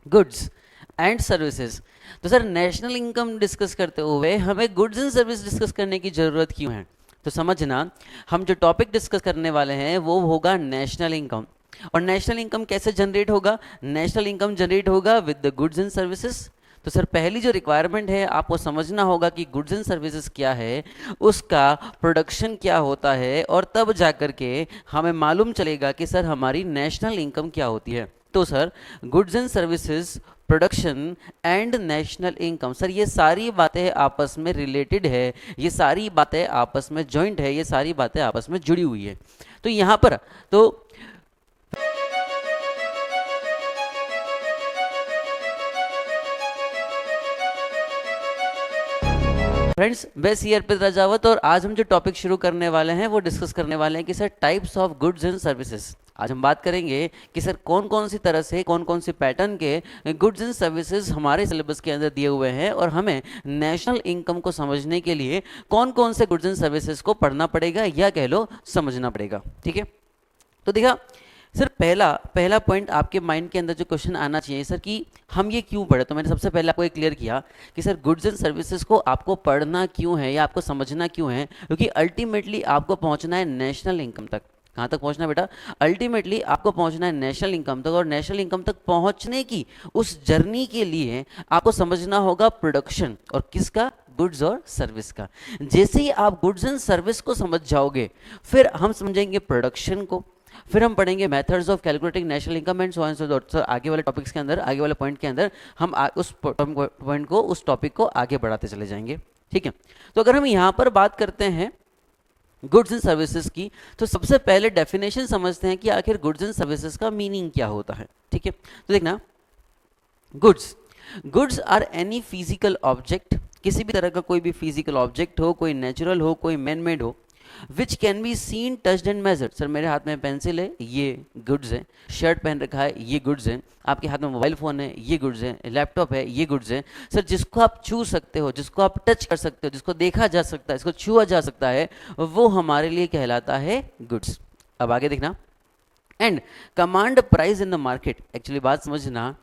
Goods and services. तो sir national income discuss करते हुए हमें गुड्स एंड सर्विस डिस्कस करने की ज़रूरत क्यों है? तो समझना, हम जो टॉपिक डिस्कस करने वाले हैं वो होगा नेशनल इनकम। और नेशनल इनकम कैसे जनरेट होगा? नेशनल इनकम जनरेट होगा with the goods and services. तो सर पहली जो रिक्वायरमेंट है आपको समझना होगा कि गुड्स एंड सर्विसेज क्या है, उसका प्रोडक्शन क्या होता है, और तब जाकर के हमें मालूम चलेगा कि सर हमारी नेशनल इनकम क्या होती है। तो sir goods and services, production and national income, sir ये सारी बातें आपस में रिलेटेड है, ये सारी बातें आपस में जॉइंट है, ये सारी बातें आपस में जुड़ी हुई है। तो यहाँ पर तो फ्रेंड्स, मैं सी अर्पित राजावत, और आज हम जो टॉपिक शुरू करने वाले हैं वो डिस्कस करने वाले हैं कि sir types of goods and services. आज हम बात करेंगे कि सर कौन कौन सी तरह से, कौन कौन सी पैटर्न के गुड्स एंड सर्विसेज हमारे सिलेबस के अंदर दिए हुए हैं, और हमें नेशनल इनकम को समझने के लिए कौन कौन से गुड्स एंड सर्विसेज को पढ़ना पड़ेगा या कह लो समझना पड़ेगा। ठीक है, तो देखा सर पहला पॉइंट आपके माइंड के अंदर जो क्वेश्चन आना चाहिए सर कि हम ये क्यों पढ़े। तो मैंने सबसे पहले आपको ये क्लियर किया कि सर गुड्स एंड सर्विसेज को आपको पढ़ना क्यों है या आपको समझना क्यों है, क्योंकि अल्टीमेटली आपको पहुंचना है नेशनल इनकम तक। कहाँ तक पहुंचना है बेटा? अल्टीमेटली आपको पहुंचना है नेशनल इनकम तक, और नेशनल इनकम तक पहुंचने की उस जर्नी के लिए आपको समझना होगा प्रोडक्शन, और किसका? गुड्स और सर्विस का। जैसे ही आप गुड्स एंड सर्विस को समझ जाओगे फिर हम समझेंगे प्रोडक्शन को, फिर हम पढ़ेंगे methods of calculating national income and so on so forth. आगे वाले टॉपिक्स के अंदर, आगे वाले पॉइंट के अंदर हम उस पॉइंट को, उस टॉपिक को आगे बढ़ाते चले जाएंगे। ठीक है, तो अगर हम यहाँ पर बात करते हैं गुड्स एंड सर्विसेज की, तो सबसे पहले डेफिनेशन समझते हैं कि आखिर गुड्स एंड सर्विसेज का मीनिंग क्या होता है। ठीक है, तो देखना, goods are any physical object, किसी भी तरह का कोई भी फिजिकल ऑब्जेक्ट हो, कोई नेचुरल हो, कोई मैन मेड हो, which can be seen, touched and measured. Sir मेरे हाथ में पेंसिल है, ये गुड्स है। शर्ट पहन रखा है, ये गुड्स है। आपके हाथ में मोबाइल फोन है, ये गुड्स है। लैपटॉप है, ये गुड्स है। सर जिसको आप छू सकते हो, जिसको आप टच कर सकते हो, जिसको देखा जा सकता है, इसको छुआ जा सकता है, वो हमारे लिए कहलाता है गुड्स। अब आगे देखना, and command price in the market. Actually बात समझना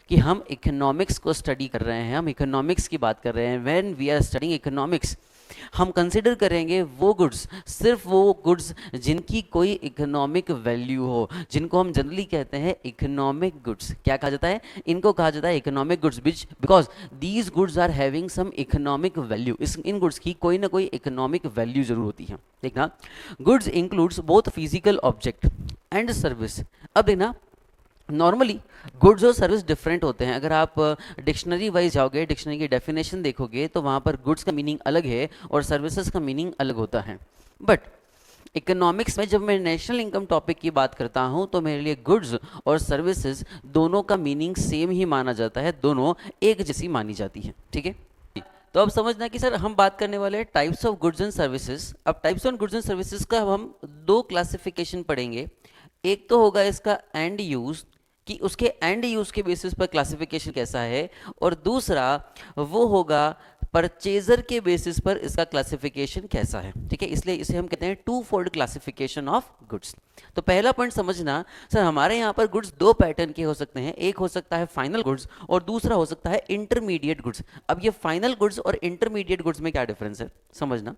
कि हम इकोनॉमिक्स को स्टडी कर रहे हैं, हम इकोनॉमिक्स की बात कर रहे हैं। When we are studying economics, हम कंसिडर करेंगे वो गुड्स, सिर्फ वो गुड्स जिनकी कोई इकोनॉमिक वैल्यू हो, जिनको हम जनरली कहते हैं इकोनॉमिक गुड्स। क्या कहा जाता है? इनको कहा जाता है economic goods, which because these goods are having some economic value. इन गुड्स की कोई ना कोई इकोनॉमिक वैल्यू जरूर होती है। देखना, goods includes both physical object and service. अब देखना, नॉर्मली गुड्स और सर्विस डिफरेंट होते हैं। अगर आप डिक्शनरी वाइज जाओगे, डिक्शनरी की डेफिनेशन देखोगे, तो वहाँ पर गुड्स का मीनिंग अलग है और सर्विसेज का मीनिंग अलग होता है। बट इकोनॉमिक्स में जब मैं नेशनल इनकम टॉपिक की बात करता हूँ तो मेरे लिए गुड्स और सर्विसेज दोनों का मीनिंग सेम ही माना जाता है, दोनों एक जैसी मानी जाती है। ठीक है, तो अब समझना कि सर हम बात करने वाले हैं types of goods and services. अब types of goods and services का हम दो क्लासिफिकेशन पढ़ेंगे। एक तो होगा इसका एंड यूज, कि उसके एंड यूज के बेसिस पर क्लासिफिकेशन कैसा है, और दूसरा वो होगा परचेजर के बेसिस पर इसका क्लासिफिकेशन कैसा है। ठीक है, इसलिए इसे हम कहते हैं two fold classification of goods. तो पहला पॉइंट समझना, सर हमारे यहाँ पर गुड्स दो पैटर्न के हो सकते हैं। एक हो सकता है फाइनल गुड्स और दूसरा हो सकता है इंटरमीडिएट गुड्स। अब ये फाइनल गुड्स और इंटरमीडिएट गुड्स में क्या डिफरेंस है समझना।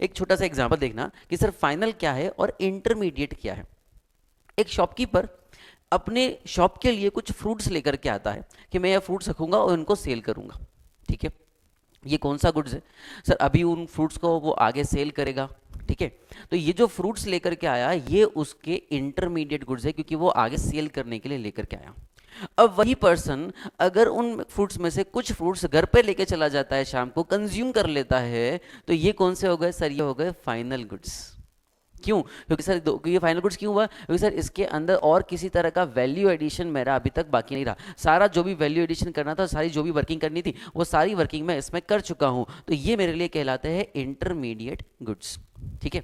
एक छोटा सा एग्जाम्पल देखना कि सर फाइनल क्या है और इंटरमीडिएट क्या है। एक शॉपकीपर अपने शॉप के लिए कुछ फ्रूट्स लेकर के आता है कि मैं ये फ्रूट्स रखूंगा और उनको सेल करूंगा। ठीक है, ये कौन सा गुड्स है? सर अभी उन फ्रूट्स को वो आगे सेल करेगा। ठीक है, तो ये जो फ्रूट्स लेकर के आया ये उसके इंटरमीडिएट गुड्स है, क्योंकि वो आगे सेल करने के लिए लेकर के आया। अब वही पर्सन अगर उन फ्रूट्स में से कुछ फ्रूट्स घर पे लेके चला जाता है, शाम को कंज्यूम कर लेता है, तो ये कौन से हो गए सर? ये हो गए फाइनल गुड्स। क्यों? क्योंकि सर ये फाइनल गुड्स क्यों हुआ? क्योंकि सर इसके अंदर और किसी तरह का वैल्यू एडिशन मेरा अभी तक बाकी नहीं रहा। सारा जो भी वैल्यू एडिशन करना था, सारी जो भी वर्किंग करनी थी, वो सारी वर्किंग मैं इसमें कर चुका हूं। तो ये मेरे लिए कहलाते हैं इंटरमीडिएट गुड्स। ठीक है,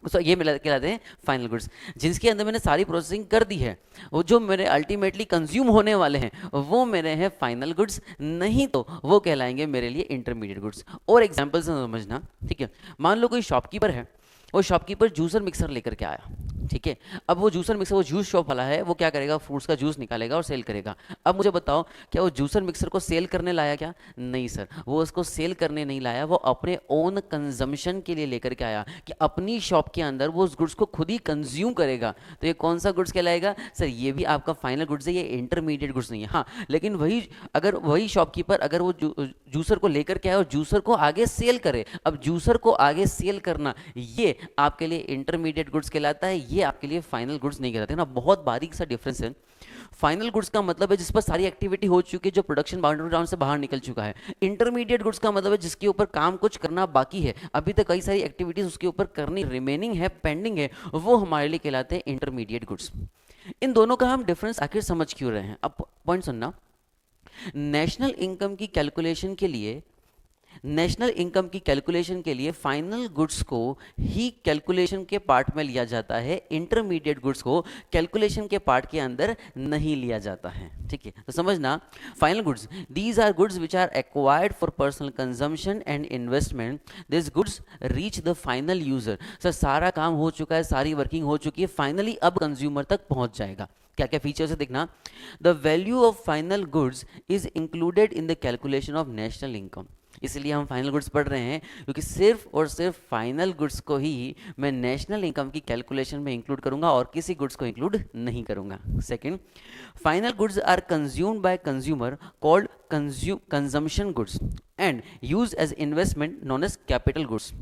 तो ये मेरे कहलाते हैं फाइनल गुड्स, जिसके अंदर मैंने सारी प्रोसेसिंग कर दी है। वो जो मेरे अल्टीमेटली कंज्यूम होने वाले हैं वो मेरे हैं फाइनल गुड्स, नहीं तो वो कहलाएंगे मेरे लिए इंटरमीडिएट गुड्स। और एग्जाम्पल से समझना। ठीक है, मान लो कोई शॉपकीपर है, वो शॉपकीपर जूसर मिक्सर लेकर के आया। ठीक है। अब वो जूसर मिक्सर, वो जूस शॉप वाला है, वो क्या करेगा, फ्रूट्स का जूस निकालेगा और सेल करेगा। अब मुझे बताओ, क्या वो जूसर मिक्सर को सेल करने लाया क्या? नहीं सर, वो उसको सेल करने नहीं लाया, वो अपने ओन कंजम्पशन के लिए लेकर के आया कि अपनी शॉप के अंदर वो उस गुड्स को खुद ही कंज्यूम करेगा। तो ये कौन सा गुड्स कहलाएगा सर? ये भी आपका फाइनल गुड्स है, ये इंटरमीडिएट गुड्स नहीं है। हाँ, लेकिन वही अगर वही शॉपकीपर अगर वो जूसर को लेकर के आए और जूसर को आगे सेल करे, अब जूसर को आगे सेल करना ये आपके लिए इंटरमीडिएट गुड्स कहलाता है, ये आपके लिए फाइनल गुड्स नहीं कहलाते ना। बहुत बारीक सा डिफरेंस है। फाइनल गुड्स का मतलब है जिस पर सारी एक्टिविटी हो चुकी है, जो प्रोडक्शन बाउंड्री राउंड से बाहर निकल चुका है। इंटरमीडिएट गुड्स का मतलब है जिसके ऊपर काम कुछ करना बाकी है, अभी तक कई सारी एक्टिविटीज उसके ऊपर करनी रिमेनिंग है, पेंडिंग है, वो हमारे लिए कहलाते हैं इंटरमीडिएट गुड्स। इन दोनों का हम डिफरेंस आखिर समझ क्यों रहे हैं? अब पॉइंट सुनना। नेशनल इनकम की कैलकुलेशन के लिए, नेशनल इनकम की कैलकुलेशन के लिए फाइनल गुड्स को ही कैलकुलेशन के पार्ट में लिया जाता है, इंटरमीडिएट गुड्स को कैलकुलेशन के पार्ट के अंदर नहीं लिया जाता है। ठीक है, तो समझना, final goods, these are goods which are acquired for personal consumption and investment, this goods reach the final user. Sir सारा काम हो चुका है, सारी वर्किंग हो चुकी है, फाइनली अब कंज्यूमर तक पहुंच जाएगा। क्या क्या फीचर्स है देखना। The value of final goods is included in the calculation of national income. इसलिए हम फाइनल गुड्स पढ़ रहे हैं क्योंकि सिर्फ और सिर्फ फाइनल गुड्स को ही मैं नेशनल इनकम की कैलकुलेशन में इंक्लूड करूंगा और किसी गुड्स को इंक्लूड नहीं करूंगा। Second, final goods are consumed by consumer called consumption goods and use as investment non as capital goods.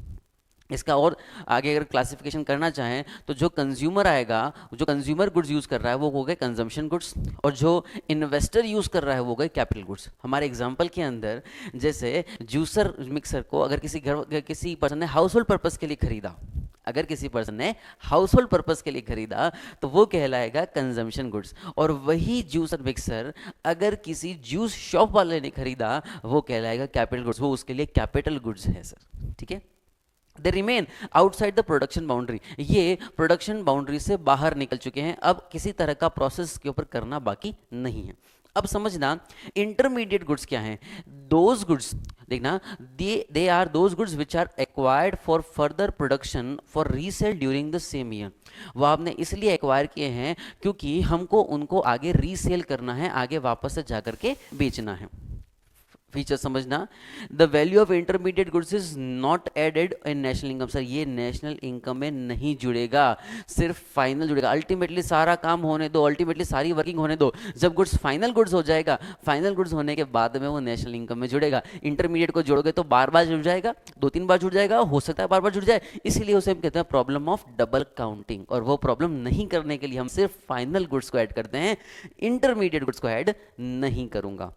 इसका और आगे अगर क्लासिफिकेशन करना चाहें तो जो कंज्यूमर आएगा, जो कंज्यूमर गुड्स यूज़ कर रहा है वो हो गए कंजम्पशन गुड्स, और जो इन्वेस्टर यूज़ कर रहा है वो गए कैपिटल गुड्स। हमारे एग्जांपल के अंदर जैसे जूसर मिक्सर को अगर किसी पर्सन ने हाउस होल्ड पर्पज़ के लिए खरीदा, अगर किसी पर्सन ने हाउस होल्ड पर्पज़ के लिए खरीदा तो वो कहलाएगा कंजम्पशन गुड्स, और वही जूसर मिक्सर अगर किसी जूस शॉप वाले ने खरीदा वो कहलाएगा कैपिटल गुड्स, वो उसके लिए कैपिटल गुड्स है सर। ठीक है, they remain outside the production boundary, ये प्रोडक्शन बाउंड्री से बाहर निकल चुके हैं, अब किसी तरह का प्रोसेस के ऊपर करना बाकी नहीं है। अब समझना, इंटरमीडिएट गुड्स क्या हैं? दोज गुड्स, देखना, they are those goods which are acquired for further production for resale during the same year. वो आपने इसलिए एक्वायर किए हैं क्योंकि हमको उनको आगे रीसेल करना है, आगे वापस से जाकर के बेचना है। फीचर समझना, the value of intermediate goods is not added in national income. Sir ये नेशनल इनकम में नहीं जुड़ेगा, सिर्फ फाइनल जुड़ेगा। अल्टीमेटली सारा काम होने दो, अल्टीमेटली सारी वर्किंग होने दो, जब गुड्स फाइनल गुड्स हो जाएगा, फाइनल गुड्स होने के बाद में वो नेशनल इनकम में जुड़ेगा। इंटरमीडिएट को जोड़ोगे तो बार बार जुड़ जाएगा, 2-3 बार जुड़ जाएगा, हो सकता है बार बार जुड़ जाए, इसीलिए उसे हम कहते हैं प्रॉब्लम ऑफ डबल काउंटिंग। और वो प्रॉब्लम नहीं करने के लिए हम सिर्फ फाइनल गुड्स को ऐड करते हैं, इंटरमीडिएट गुड्स को ऐड नहीं करूंगा।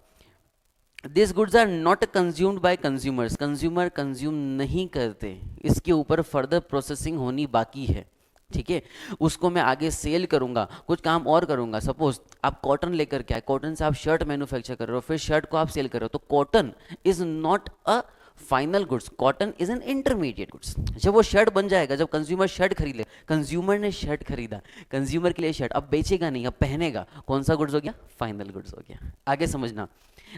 This goods are not consumed by consumers, consumer consume नहीं करते, इसके ऊपर फर्दर प्रोसेसिंग होनी बाकी है। ठीक है, उसको मैं आगे सेल करूंगा, कुछ काम और करूंगा। सपोज आप कॉटन लेकर के आए, कॉटन से आप शर्ट मैन्युफैक्चर कर रहे हो, फिर शर्ट को आप सेल कर रहे हो, तो cotton is not a final goods, cotton is an intermediate goods. जब वो शर्ट बन जाएगा, जब कंज्यूमर शर्ट खरीद ले, कंज्यूमर ने शर्ट खरीदा, कंज्यूमर के लिए शर्ट, अब बेचेगा नहीं, अब पहनेगा, कौन सा गुड्स हो गया? फाइनल गुड्स हो गया। आगे समझना,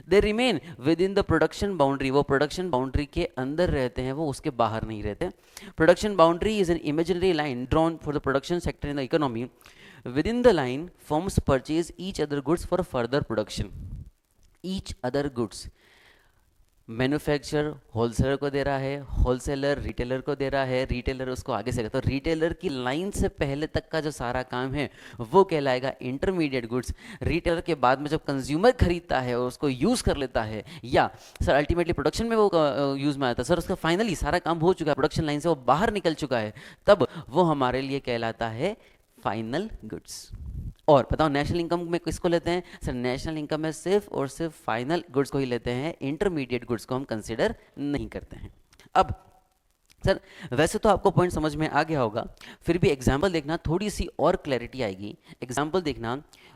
they remain with in the production boundary, वो प्रोडक्शन बाउंड्री के अंदर रहते हैं, वो उसके बाहर नहीं रहते। Production boundary is an imaginary line drawn for the production sector in the economy. With in the line firms purchase each other goods for further production. Each other goods, manufacturer wholesaler को दे रहा है, wholesaler retailer को दे रहा है, retailer उसको आगे से, तो रिटेलर की लाइन से पहले तक का जो सारा काम है वो कहलाएगा इंटरमीडिएट गुड्स। रिटेलर के बाद में जब कंज्यूमर खरीदता है और उसको यूज़ कर लेता है, या सर अल्टीमेटली प्रोडक्शन में वो यूज़ में आता है, सर उसका फाइनली सारा काम हो चुका है, प्रोडक्शन लाइन से वो बाहर निकल चुका है, तब वो हमारे लिए कहलाता है फाइनल गुड्स। और बताओ नेशनल इनकम में किसको लेते हैं? सर नेशनल इनकम में सिर्फ और सिर्फ फाइनल गुड्स को ही लेते हैं, इंटरमीडिएट गुड्स को हम कंसिडर नहीं करते हैं। अब सर वैसे तो आपको पॉइंट समझ में आ गया होगा, फिर भी एग्जाम्पल देखना, थोड़ी सी और क्लैरिटी आएगी। एग्जाम्पल देखना,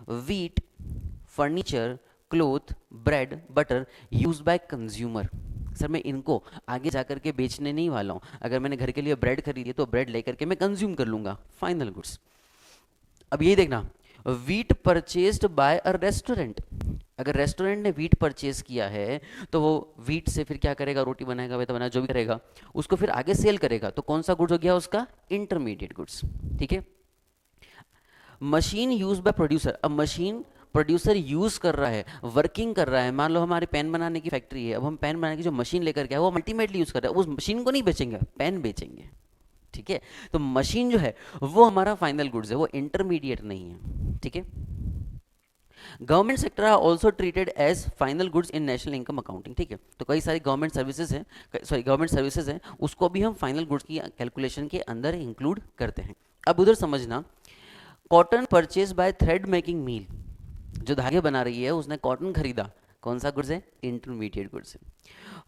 wheat, furniture, cloth, bread, butter use by consumer. Sir मैं इनको आगे जाकर के बेचने नहीं वाला हूँ, अगर मैंने घर के लिए ब्रेड खरीदी तो ब्रेड लेकर के मैं कंज्यूम कर लूंगा, फाइनल गुड्स। अब यही देखना, वीट परचेज्ड बाय अ रेस्टोरेंट, अगर रेस्टोरेंट ने वीट परचेज किया है तो वो वीट से फिर क्या करेगा? रोटी बनाएगा, वेता बनाएगा, जो भी करेगा, उसको फिर आगे सेल करेगा, तो कौन सा गुड्स हो गया उसका? Intermediate goods. ठीक है, मशीन यूज बाय प्रोड्यूसर, अब मशीन प्रोड्यूसर यूज कर रहा है, वर्किंग कर रहा है। मान लो हमारी पेन बनाने की फैक्ट्री है, अब हम पेन बनाने की जो मशीन लेकर के आए वो अल्टीमेटली यूज कर रहा है, उस मशीन को नहीं बेचेंगे, पेन बेचेंगे। ठीक है, तो मशीन जो है वो हमारा फाइनल गुड्स है, वो इंटरमीडिएट नहीं है। ठीक है, government sector are also treated as final goods in national income accounting. ठीक है, तो कई सारी गवर्नमेंट सर्विसेज हैं, सॉरी गवर्नमेंट सर्विसेज हैं, उसको भी हम फाइनल गुड्स की कैलकुलेशन के अंदर इंक्लूड करते हैं। अब उधर समझना, cotton purchase by thread making mill, जो धागे बना रही है उसने कॉटन खरीदा, कौन सा गुड्स है? इंटरमीडिएट गुड्स है।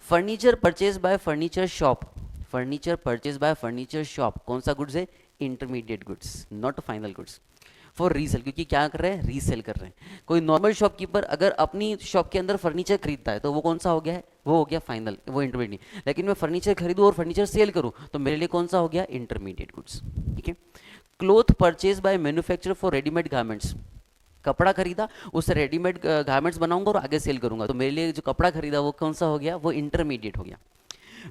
Furniture purchase by furniture shop, furniture purchase by furniture shop, कौन सा गुड्स है? Intermediate goods, not final goods. For resale, क्योंकि क्या कर रहे हैं? रीसेल कर रहे हैं। कोई नॉर्मल शॉपकीपर अगर अपनी शॉप के अंदर फर्नीचर खरीदता है तो वो कौन सा हो गया है? वो हो गया फाइनल, वो इंटरमीडिएट नहीं। लेकिन मैं फर्नीचर खरीदूं और फर्नीचर सेल करूं तो मेरे लिए कौन सा हो गया? Intermediate goods. ठीक है, cloth purchase by manufacturer for readymade garments, कपड़ा खरीदा, उससे रेडीमेड गारमेंट्स बनाऊंगा और आगे सेल करूंगा, तो मेरे लिए जो कपड़ा खरीदा वो कौन सा हो गया? वो इंटरमीडिएट हो गया।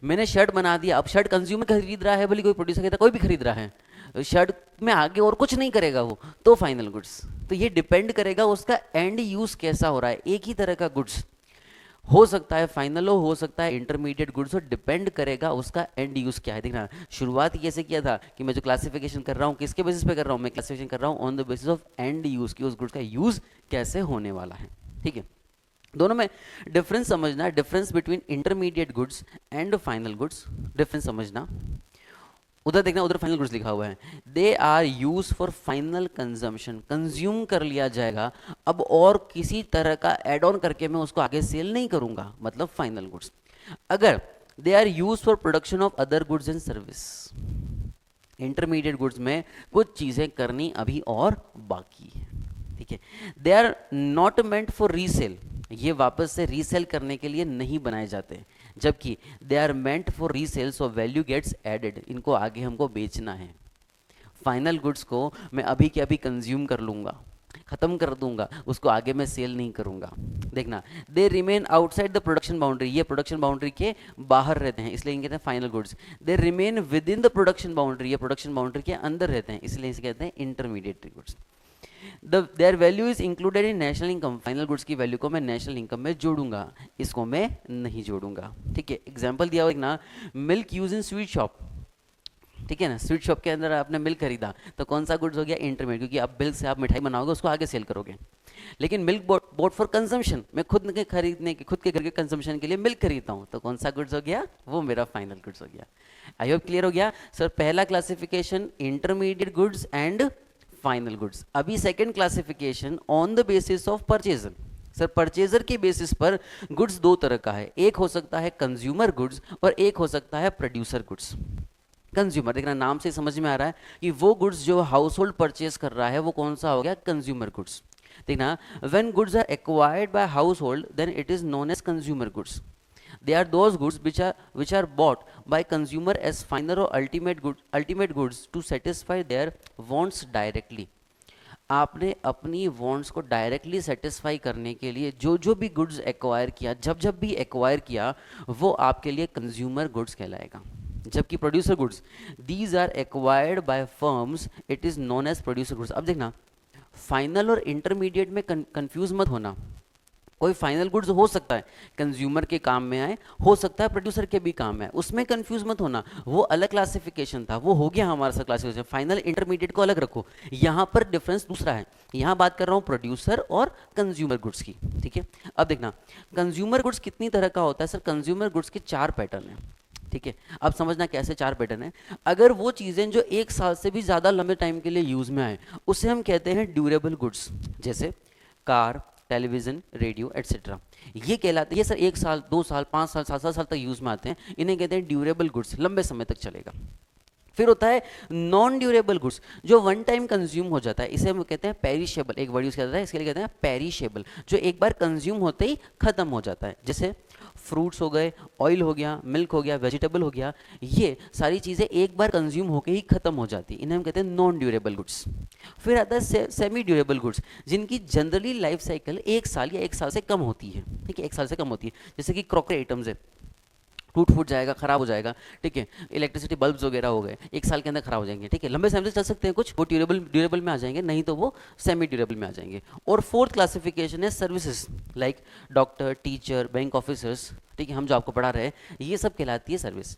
मैंने शर्ट बना दिया, अब शर्ट कंज्यूमर खरीद रहा है, बोली कोई प्रोड्यूसर खरीदा, कोई भी खरीद रहा है, शर्ट में आगे और कुछ नहीं करेगा वो, तो फाइनल गुड्स। तो ये डिपेंड करेगा उसका एंड यूज कैसा हो रहा है। एक ही तरह का गुड्स हो सकता है फाइनल हो सकता है इंटरमीडिएट गुड्स हो, डिपेंड करेगा उसका एंड यूज क्या है। देखना, शुरुआत कैसे किया था कि मैं जो क्लासिफिकेशन कर रहा हूँ किसके बेसिस पे कर रहा हूँ? मैं क्लासिफिकेशन कर रहा हूँ on the basis of and use, कि उस गुड्स का यूज कैसे होने वाला है। ठीक है, दोनों में डिफरेंस समझना, difference between intermediate goods and final goods, difference समझना। उधर देखना, उधर फाइनल गुड्स लिखा हुआ है, they are use for final consumption, consume कर लिया जाएगा, अब और किसी तरह का एड ऑन करके मैं उसको आगे सेल नहीं करूंगा, मतलब फाइनल गुड्स। अगर they are use for production of other goods and service, intermediate goods में कुछ चीजें करनी अभी और बाकी है। ठीक है, they are not meant for resale, ये वापस से रीसेल करने के लिए नहीं बनाए जाते, जबकि they are meant for resale, so value gets added, इनको आगे हमको बेचना है। फाइनल गुड्स को मैं अभी के अभी कंज्यूम कर लूंगा, खत्म कर दूंगा, उसको आगे मैं सेल नहीं करूंगा। देखना, they remain outside the production boundary, ये प्रोडक्शन बाउंड्री के बाहर रहते हैं, इसलिए इनको कहते हैं final goods. They remain with in the production boundary, ये प्रोडक्शन बाउंड्री के अंदर रहते हैं, इसलिए इसे कहते हैं intermediate goods. Their value is included in national income, final goods की वैल्यू को मैं नेशनल इनकम में जोड़ूंगा, इसको मैं नहीं जोड़ूंगा। ठीक है, एग्जांपल दिया हुआ ना, milk use in sweet shop, ठीक है ना, स्वीट शॉप के अंदर आपने मिल्क खरीदा तो कौन सा गुड्स हो गया? इंटरमीडिएट, क्योंकि आप मिल्क से आप मिठाई बनाओगे, उसको आगे सेल करोगे। लेकिन मिल्क बोट फॉर कंजम्पशन, मैं खुद के खरीदने के, खुद के घर के कंजम्पशन के लिए मिल्क खरीदता हूँ, तो कौन सा गुड्स हो गया? वो मेरा फाइनल गुड्स हो गया। आई होप क्लियर हो गया सर। पहला classification intermediate goods and final goods. अभी second classification on the basis of purchaser. Sir purchaser के बेसिस पर गुड्स दो तरह का है, एक हो सकता है कंज्यूमर गुड्स और एक हो सकता है प्रोड्यूसर गुड्स। कंज्यूमर, देखना नाम से समझ में आ रहा है कि वो गुड्स जो हाउस होल्ड परचेज कर रहा है वो कौन सा हो गया? Consumer goods. देखना, when goods are acquired by household then it is known as consumer goods. They are those goods which are bought by consumer as final or ultimate goods to satisfy their wants directly. आपने अपनी wants को directly satisfy करने के लिए जो जो भी goods acquire किया, जब जब भी एक्वायर किया, वो आपके लिए कंज्यूमर गुड्स कहलाएगा। जबकि producer goods, these are acquired by firms, it is known as producer goods. अब देखना, फाइनल और इंटरमीडिएट में कंफ्यूज मत होना। कोई फाइनल गुड्स हो सकता है कंज्यूमर के काम में आए, हो सकता है प्रोड्यूसर के भी काम में आए, उसमें कंफ्यूज मत होना, वो अलग क्लासिफिकेशन था, वो हो गया हमारा सा क्लासिफिकेशन। फाइनल इंटरमीडिएट को अलग रखो, यहाँ पर डिफरेंस दूसरा है, यहाँ बात कर रहा हूँ प्रोड्यूसर और कंज्यूमर गुड्स की। ठीक है, अब देखना कंज्यूमर गुड्स कितनी तरह का होता है? सर कंज्यूमर गुड्स के 4 पैटर्न है। ठीक है, अब समझना कैसे 4 पैटर्न है। अगर वो चीज़ें जो 1 साल से भी ज़्यादा लंबे टाइम के लिए यूज में आए उसे हम कहते हैं ड्यूरेबल गुड्स, जैसे कार, टेलीविजन, रेडियो एटसेट्रा, ये कहलाते हैं। ये सर 1 साल, 2 साल, 5 साल, 7 साल तक यूज में आते हैं, इन्हें कहते हैं ड्यूरेबल गुड्स, लंबे समय तक चलेगा। फिर होता है नॉन ड्यूरेबल गुड्स, जो वन टाइम कंज्यूम हो जाता है, इसे हम कहते हैं पेरिशेबल, एक वर्ड यूज किया जाता है इसके लिए, कहते हैं पेरिशेबल, जो एक बार कंज्यूम होते ही खत्म हो जाता है, जैसे फ्रूट्स हो गए, ऑयल हो गया, मिल्क हो गया, वेजिटेबल हो गया, ये सारी चीज़ें एक बार कंज्यूम होकर ही खत्म हो जाती है, इन्हें हम कहते हैं नॉन ड्यूरेबल गुड्स। फिर आता है सेमी ड्यूरेबल गुड्स, जिनकी जनरली लाइफ साइकिल 1 साल या 1 साल से कम होती है। ठीक है, 1 साल से कम होती है, जैसे कि क्रॉकरी आइटम्स है, टूट फूट जाएगा, खराब हो जाएगा, ठीक है। इलेक्ट्रिसिटी बल्ब्स वगैरह हो गए, 1 साल के अंदर खराब हो जाएंगे, ठीक है। लंबे समय से चल सकते हैं कुछ, वो ड्यूरेबल में आ जाएंगे, नहीं तो वो सेमी ड्यूरेबल में आ जाएंगे। और फोर्थ क्लासिफिकेशन है services, like doctor, teacher, bank officers, ठीक है, हम जो आपको पढ़ा रहे हैं, ये सब कहलाती है सर्विस,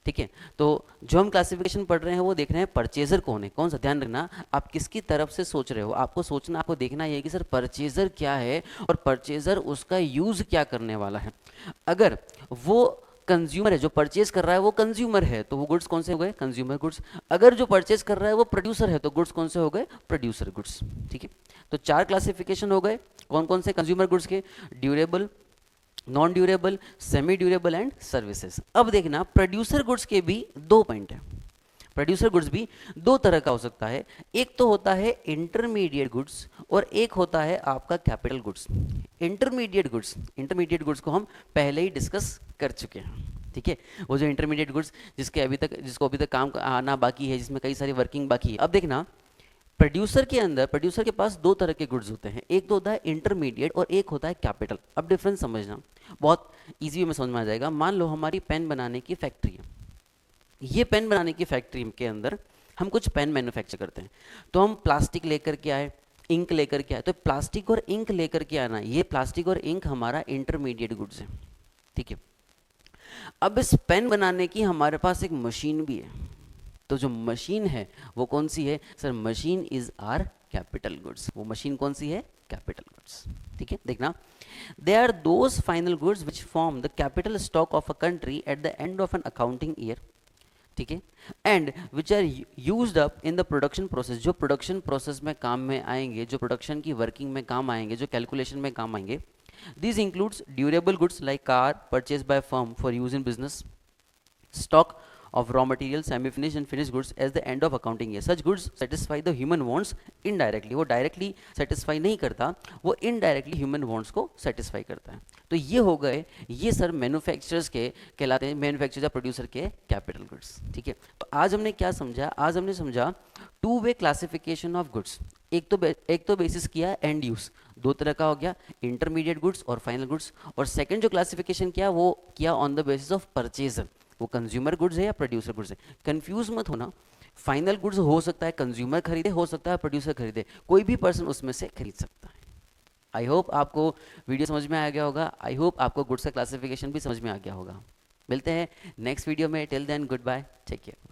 ठीक है। तो जो हम क्लासिफिकेशन पढ़ रहे हैं वो देख रहे हैं परचेजर कौन है, कौन सा, ध्यान रखना आप किसकी तरफ से सोच रहे हो, आपको सोचना, आपको देखना ये कि सर परचेजर क्या है और परचेजर उसका यूज क्या करने वाला है। अगर वो कंज्यूमर है, जो परचेज कर रहा है वो कंज्यूमर है, तो वो गुड्स कौन से हो गए, कंज्यूमर गुड्स। अगर जो परचेज कर रहा है वो प्रोड्यूसर है, तो गुड्स कौन से हो गए, प्रोड्यूसर गुड्स, ठीक है। तो 4 क्लासिफिकेशन हो गए, कौन कौन से, कंज्यूमर गुड्स के, durable, non durable, semi durable and services. अब देखना प्रोड्यूसर गुड्स के भी 2 पॉइंट है। प्रोड्यूसर गुड्स भी 2 तरह का हो सकता है, एक तो होता है इंटरमीडिएट गुड्स और एक होता है आपका कैपिटल गुड्स। इंटरमीडिएट गुड्स को हम पहले ही डिस्कस कर चुके हैं, ठीक है। वो जो इंटरमीडिएट गुड्स जिसको अभी तक काम आना बाकी है, जिसमें कई सारी वर्किंग बाकी है। अब देखना प्रोड्यूसर के पास 2 तरह के गुड्स होते हैं, एक तो होता है इंटरमीडिएट और एक होता है कैपिटल। अब डिफरेंस समझना, बहुत इजी वे में समझ में आ जाएगा। मान लो हमारी पेन बनाने की फैक्ट्री है, ये पेन बनाने की फैक्ट्री के अंदर हम कुछ पेन मैन्युफैक्चर करते हैं, तो हम प्लास्टिक लेकर के आए, इंक लेकर के आए, तो प्लास्टिक और इंक लेकर के आना, ये प्लास्टिक और इंक हमारा इंटरमीडिएट गुड्स है, ठीक है। अब इस पेन बनाने की हमारे पास एक मशीन भी है, तो जो मशीन है वो कौन सी है, sir machine is are capital goods. वो मशीन कौन सी है, कैपिटल गुड्स, ठीक है। देखना, they are those final goods which form the capital stock of a country at the end of an accounting year, ठीक है, and which are used up in the production process, जो production process में काम में आएंगे, जो production की working में काम आएंगे, जो कैलकुलेशन में काम आएंगे। This includes durable goods like car purchase by firm for use in business, stock of raw material, semi-finished and finished goods as the end of accounting year. Such goods satisfy the human wants indirectly. वो directly satisfy नहीं करता, वो indirectly human wants को satisfy करता है। तो ये हो गए, ये सर मैन्युफैक्चरर्स के कहलाते हैं, मैन्युफैक्चरर या प्रोड्यूसर के कैपिटल गुड्स, ठीक है। तो आज हमने क्या समझा, आज हमने समझा 2 वे क्लासिफिकेशन ऑफ गुड्स। एक तो बेसिस किया एंड यूज, 2 तरह का हो गया, इंटरमीडिएट गुड्स और फाइनल गुड्स। और सेकंड जो क्लासिफिकेशन किया वो किया on the basis of purchaser, वो कंज्यूमर गुड्स है या प्रोड्यूसर गुड्स है। कंफ्यूज मत होना, फाइनल गुड्स हो सकता है कंज्यूमर खरीदे, हो सकता है प्रोड्यूसर खरीदे, कोई भी पर्सन उसमें से खरीद सकता है। आई होप आपको वीडियो समझ में आ गया होगा, आई होप आपको गुड्स का क्लासिफिकेशन भी समझ में आ गया होगा। मिलते हैं नेक्स्ट वीडियो में, till then goodbye, take care.